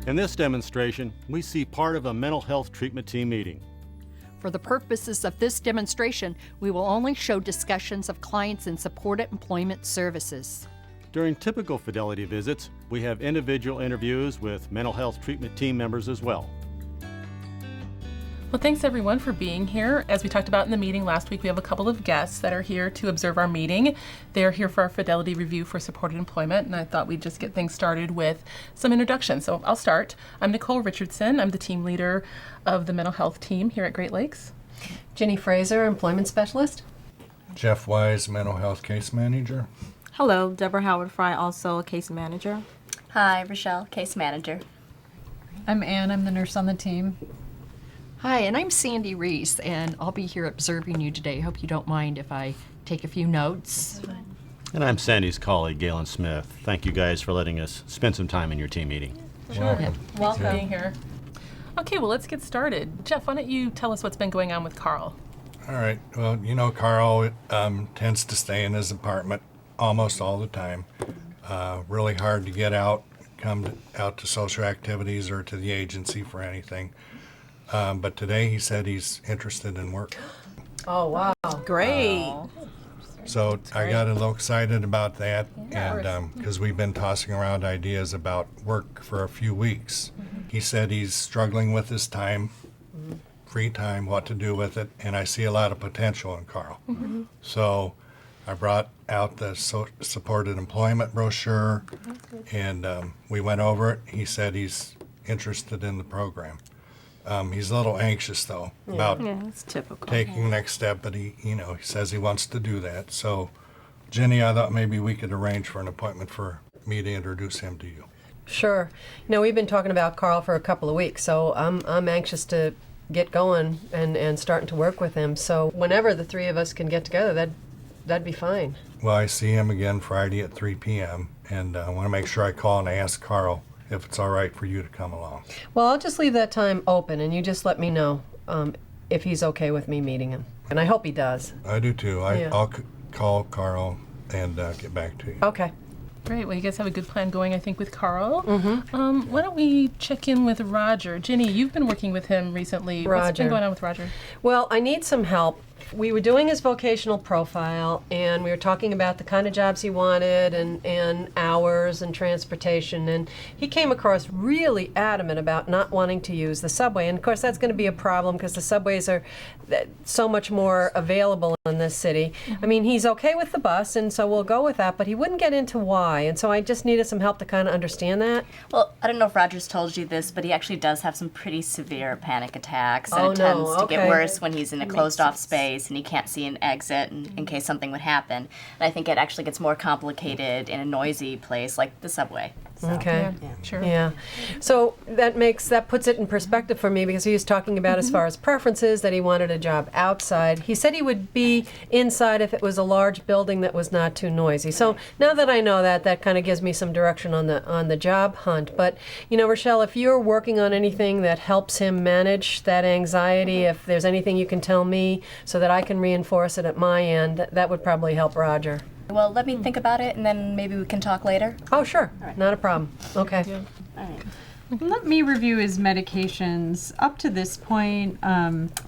In this demonstration, we see part of a mental health treatment team meeting. For the purposes of this demonstration, we will only show discussions of clients in supported employment services. During typical Fidelity visits, we have individual interviews with mental health treatment team members as well. Well, thanks everyone for being here. As we talked about in the meeting last week, we have a couple of guests that are here to observe our meeting. They're here for our Fidelity review for supported employment, and I thought we'd just get things started with some introductions. So I'll start. I'm Nicole Richardson. I'm the team leader of the mental health team here at Great Lakes. Jenny Fraser, employment specialist. Jeff Wise, mental health case manager. Hello, Deborah Howard Fry, also a case manager. Hi, Rochelle, case manager. I'm Ann, I'm the nurse on the team. Hi, and I'm Sandy Reese, and I'll be here observing you today. Hope you don't mind if I take a few notes. And I'm Sandy's colleague, Galen Smith. Thank you guys for letting us spend some time in your team meeting. Sure. Welcome for being here. Okay, well, let's get started. Jeff, why don't you tell us what's been going on with Carl? All right. Well, you know, Carl tends to stay in his apartment almost all the time. Really hard to get out, out to social activities or to the agency for anything. But today he said he's interested in work. Oh, wow. Great. So I got a little excited about that, and because we've been tossing around ideas about work for a few weeks. He said he's struggling with his time, free time, what to do with it, and I see a lot of potential in Carl. So I brought out the supported employment brochure, and we went over it. He said he's interested in the program. He's a little anxious though about It's typical. taking the next step, but he says he wants to do that. So, Jenny, I thought maybe we could arrange for an appointment for me to introduce him to you. Sure. You know, we've been talking about Carl for a couple of weeks, so I'm anxious to get going and starting to work with him. So whenever the three of us can get together, that'd be fine. Well, I see him again Friday at 3 p.m., and I want to make sure I call and ask Carl if it's all right for you to come along. Well, I'll just leave that time open, and you just let me know if he's okay with me meeting him. And I hope he does. I do too. I'll call Carl and get back to you. Okay. Great. Well, you guys have a good plan going, I think, with Carl. Why don't we check in with Roger? Jenny, you've been working with him recently. What's been going on with Roger? Well, I need some help. We were doing his vocational profile, and we were talking about the kind of jobs he wanted and hours and transportation, and he came across really adamant about not wanting to use the subway. And of course that's going to be a problem because the subways are so much more available in this city. I mean, he's okay with the bus, and so we'll go with that, but he wouldn't get into why, and so I just needed some help to kind of understand that. Well, I don't know if Roger's told you this, but he actually does have some pretty severe panic attacks, and it tends to get worse when he's in a closed-off space and he can't see an exit in case something would happen. And I think it actually gets more complicated in a noisy place like the subway. So, Okay. Yeah, sure. Yeah. So that puts it in perspective for me because he was talking about as far as preferences that he wanted a job outside. He said he would be inside if it was a large building that was not too noisy. So now that I know that kind of gives me some direction on the job hunt. But you know, Rochelle, if you're working on anything that helps him manage that anxiety, if there's anything you can tell me so that I can reinforce it at my end, that would probably help Roger. Well, let me think about it, and then maybe we can talk later. Oh, sure. Not a problem. Okay. All right. Let me review his medications. Up to this point,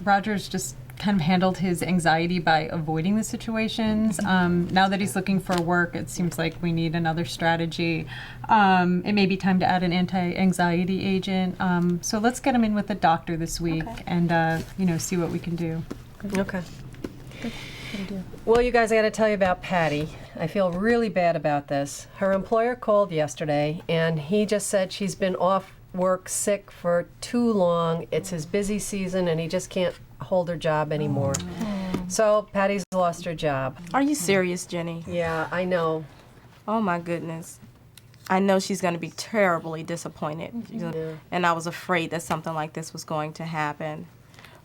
Roger's just kind of handled his anxiety by avoiding the situations. Now that he's looking for work, it seems like we need another strategy. It may be time to add an anti-anxiety agent. So let's get him in with the doctor this week and see what we can do. Okay. Well, you guys, I got to tell you about Patty. I feel really bad about this. Her employer called yesterday, and he just said she's been off work sick for too long. It's his busy season, and he just can't hold her job anymore. So Patty's lost her job. Are you serious, Jenny? Yeah, I know. Oh my goodness. I know she's going to be terribly disappointed. And I was afraid that something like this was going to happen.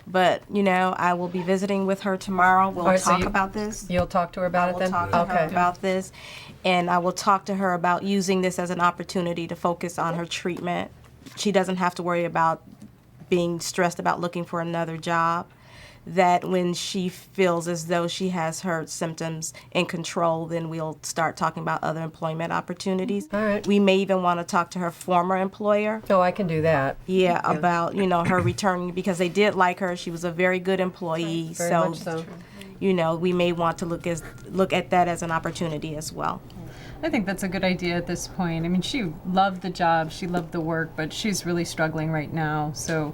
But, I will be visiting with her tomorrow. We'll talk about this. You'll talk to her about it then? I will talk to her about this. And I will talk to her about using this as an opportunity to focus on her treatment. She doesn't have to worry about being stressed about looking for another job. that when she feels as though she has her symptoms in control, then we'll start talking about other employment opportunities. All right. We may even want to talk to her former employer. Oh, I can do that. Yeah, about, her returning, because they did like her. She was a very good employee. Very much so. We may want to look at that as an opportunity as well. I think that's a good idea at this point. I mean, she loved the job, she loved the work, but she's really struggling right now. So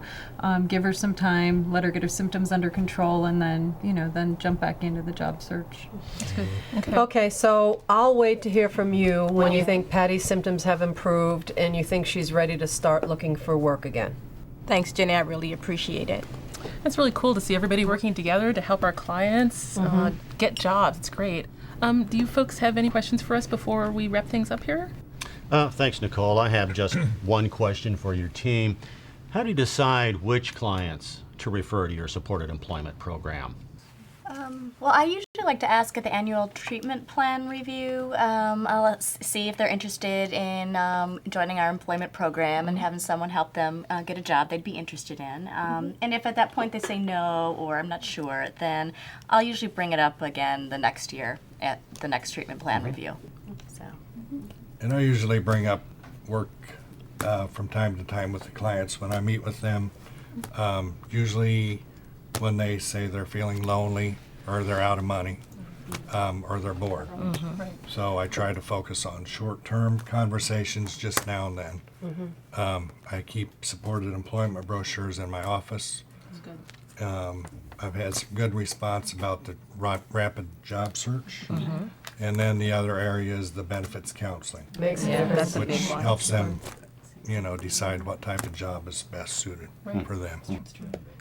give her some time, let her get her symptoms under control, and then, then jump back into the job search. That's good. Okay, so I'll wait to hear from you when you think Patty's symptoms have improved and you think she's ready to start looking for work again. Thanks, Jenny. I really appreciate it. It's really cool to see everybody working together to help our clients get jobs. It's great. Do you folks have any questions for us before we wrap things up here? Thanks, Nicole. I have just one question for your team. How do you decide which clients to refer to your supported employment program? Well, I usually like to ask at the annual treatment plan review. I'll see if they're interested in joining our employment program and having someone help them get a job they'd be interested in. And if at that point they say no or I'm not sure, then I'll usually bring it up again the next year at the next treatment plan review. So. And I usually bring up work from time to time with the clients when I meet with them. Usually when they say they're feeling lonely or they're out of money or they're bored. Right. So I try to focus on short-term conversations just now and then. I keep supported employment brochures in my office. That's good. I've had some good response about the rapid job search. And then the other area is the benefits counseling, Makes That's a which big one. helps them, decide what type of job is best suited for them.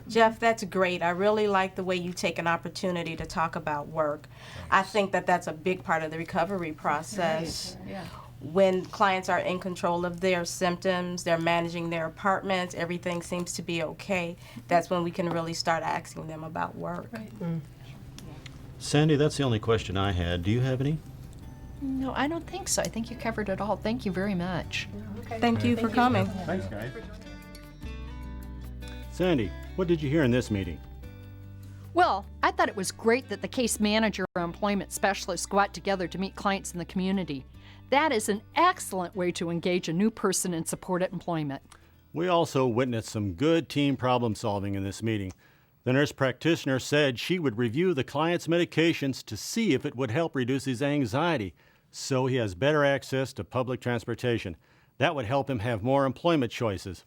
Jeff, that's great. I really like the way you take an opportunity to talk about work. I think that that's a big part of the recovery process. Yeah. When clients are in control of their symptoms, they're managing their apartments, everything seems to be okay, that's when we can really start asking them about work. Right. Sandy, that's the only question I had. Do you have any? No, I don't think so. I think you covered it all. Thank you very much. Thank you for coming. Thanks, guys. Sandy, what did you hear in this meeting? Well, I thought it was great that the case manager or employment specialists go out together to meet clients in the community. That is an excellent way to engage a new person in supported employment. We also witnessed some good team problem solving in this meeting. The nurse practitioner said she would review the client's medications to see if it would help reduce his anxiety, so he has better access to public transportation. That would help him have more employment choices.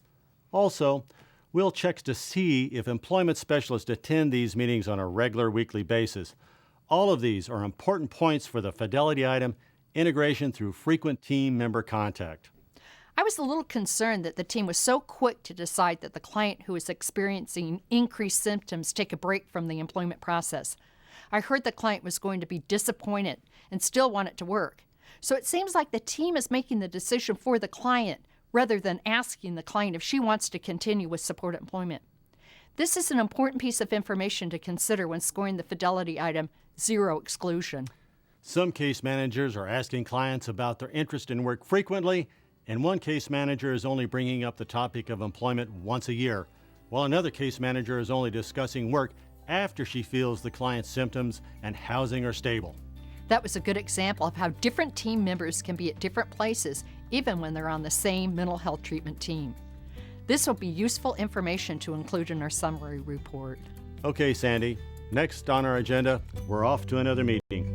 Also, we'll check to see if employment specialists attend these meetings on a regular weekly basis. All of these are important points for the Fidelity item, integration through frequent team member contact. I was a little concerned that the team was so quick to decide that the client who is experiencing increased symptoms take a break from the employment process. I heard the client was going to be disappointed and still want it to work. So it seems like the team is making the decision for the client rather than asking the client if she wants to continue with supported employment. This is an important piece of information to consider when scoring the Fidelity item, zero exclusion. Some case managers are asking clients about their interest in work frequently, and one case manager is only bringing up the topic of employment once a year, while another case manager is only discussing work after she feels the client's symptoms and housing are stable. That was a good example of how different team members can be at different places, even when they're on the same mental health treatment team. This will be useful information to include in our summary report. Okay, Sandy, next on our agenda, we're off to another meeting.